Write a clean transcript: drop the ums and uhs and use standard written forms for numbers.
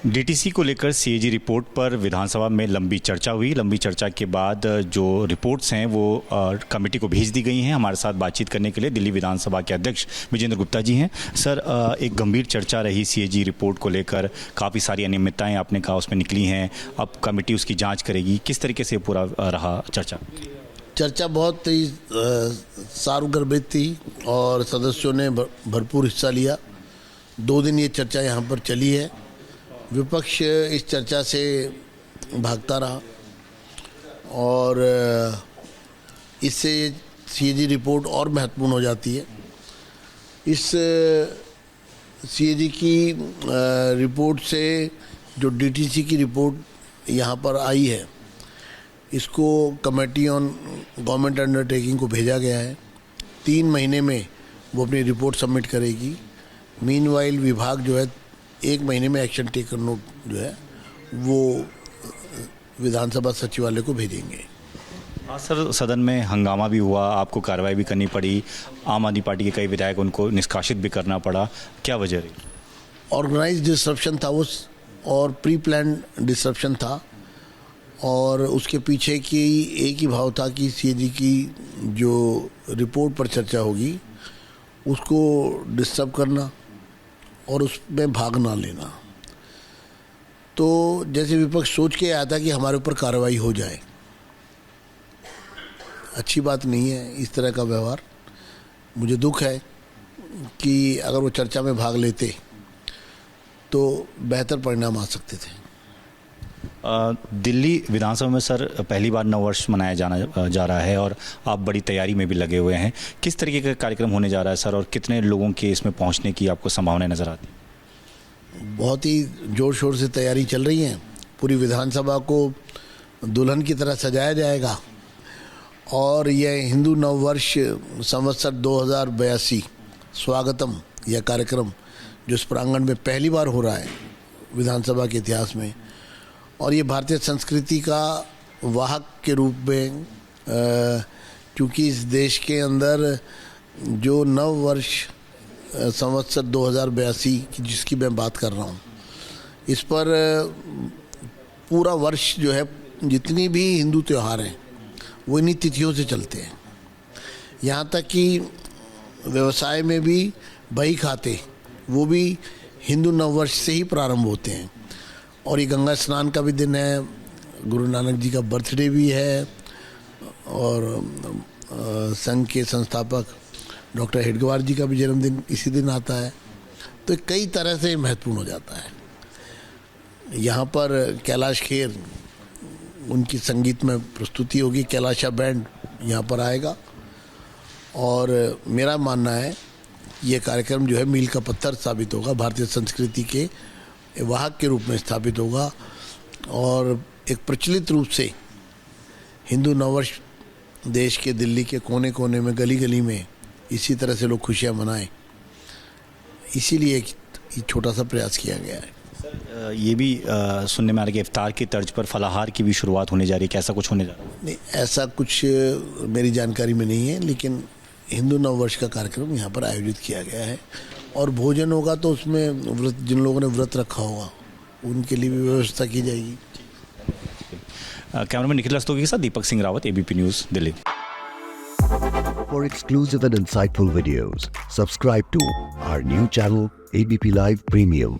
DTC को लेकर CAG report पर विधानसभा में लंबी चर्चा हुई। लंबी चर्चा के बाद जो रिपोर्ट्स हैं वो कमेटी को भेज दी गई हैं। हमारे साथ बातचीत करने के लिए दिल्ली विधानसभा के अध्यक्ष विजेंद्र गुप्ता जी हैं। सर, एक गंभीर चर्चा रही सीएजी रिपोर्ट को लेकर, काफ़ी सारी अनियमितताएं आपने कहा उसमें निकली हैं, अब कमेटी उसकी जाँच करेगी। किस तरीके से पूरा रहा चर्चा बहुत ही सारगर्भित थी और सदस्यों ने भरपूर हिस्सा लिया। 2 दिन ये चर्चा यहाँ पर चली है। विपक्ष इस चर्चा से भागता रहा और इससे सीएजी रिपोर्ट और महत्वपूर्ण हो जाती है। इस सीएजी की रिपोर्ट से जो डीटीसी की रिपोर्ट यहाँ पर आई है, इसको कमेटी ऑन गवर्नमेंट अंडरटेकिंग को भेजा गया है। 3 महीने में वो अपनी रिपोर्ट सबमिट करेगी। मीनवाइल विभाग जो है 1 महीने में एक्शन टेकर नोट जो है वो विधानसभा सचिवालय को भेजेंगे। हाँ सर, सदन में हंगामा भी हुआ, आपको कार्रवाई भी करनी पड़ी। आम आदमी पार्टी के कई विधायक, उनको निष्कासित भी करना पड़ा, क्या वजह रही? ऑर्गेनाइज डिसरप्शन था वो और प्री प्लान डिसरप्शन था और उसके पीछे की एक ही भाव था कि सीएजी की जो रिपोर्ट पर चर्चा होगी उसको डिस्टर्ब करना और उसमें भाग ना लेना। तो जैसे विपक्ष सोच के आया था कि हमारे ऊपर कार्रवाई हो जाए, अच्छी बात नहीं है इस तरह का व्यवहार। मुझे दुख है कि अगर वो चर्चा में भाग लेते तो बेहतर परिणाम आ सकते थे। दिल्ली विधानसभा में सर पहली बार नववर्ष मनाया जा रहा है और आप बड़ी तैयारी में भी लगे हुए हैं। किस तरीके का कार्यक्रम होने जा रहा है सर, और कितने लोगों के इसमें पहुंचने की आपको संभावनाएं नज़र आती हैं? बहुत ही ज़ोर शोर से तैयारी चल रही है। पूरी विधानसभा को दुल्हन की तरह सजाया जाएगा और यह हिंदू नववर्ष संवत्सर 2082 स्वागतम, यह कार्यक्रम जो इस प्रांगण में पहली बार हो रहा है विधानसभा के इतिहास में, और ये भारतीय संस्कृति का वाहक के रूप में, क्योंकि इस देश के अंदर जो नव वर्ष संवत्सर 2082 की जिसकी मैं बात कर रहा हूँ, इस पर पूरा वर्ष जो है जितनी भी हिंदू त्यौहार हैं वो इन्हीं तिथियों से चलते हैं। यहाँ तक कि व्यवसाय में भी बही खाते वो भी हिंदू नववर्ष से ही प्रारंभ होते हैं। और ये गंगा स्नान का भी दिन है, गुरु नानक जी का बर्थडे भी है और संघ के संस्थापक डॉक्टर हेडगेवार जी का भी जन्मदिन इसी दिन आता है। तो कई तरह से महत्वपूर्ण हो जाता है। यहाँ पर कैलाश खेर, उनकी संगीत में प्रस्तुति होगी, कैलाशा बैंड यहाँ पर आएगा और मेरा मानना है ये कार्यक्रम जो है मील का पत्थर साबित होगा, भारतीय संस्कृति के वाहक के रूप में स्थापित होगा और एक प्रचलित रूप से हिंदू नववर्ष देश के दिल्ली के कोने कोने में, गली गली में इसी तरह से लोग खुशियां मनाएं, इसीलिए एक छोटा सा प्रयास किया गया है। सर, ये भी सुनने में आ रहा है कि इफ्तार की तर्ज पर फलाहार की भी शुरुआत होने जा रही है, कैसा कुछ होने जा रहा है? नहीं, ऐसा कुछ मेरी जानकारी में नहीं है, लेकिन हिंदू नववर्ष का कार्यक्रम यहाँ पर आयोजित किया गया है और भोजन होगा तो उसमें व्रत, जिन लोगों ने व्रत रखा होगा उनके लिए भी व्यवस्था की जाएगी। कैमरामैन निखिल रस्तोगी के साथ Deepak Singh Rawat, ABP news, Delhi. For exclusive and insightful videos, subscribe to our new channel ABP Live Premium.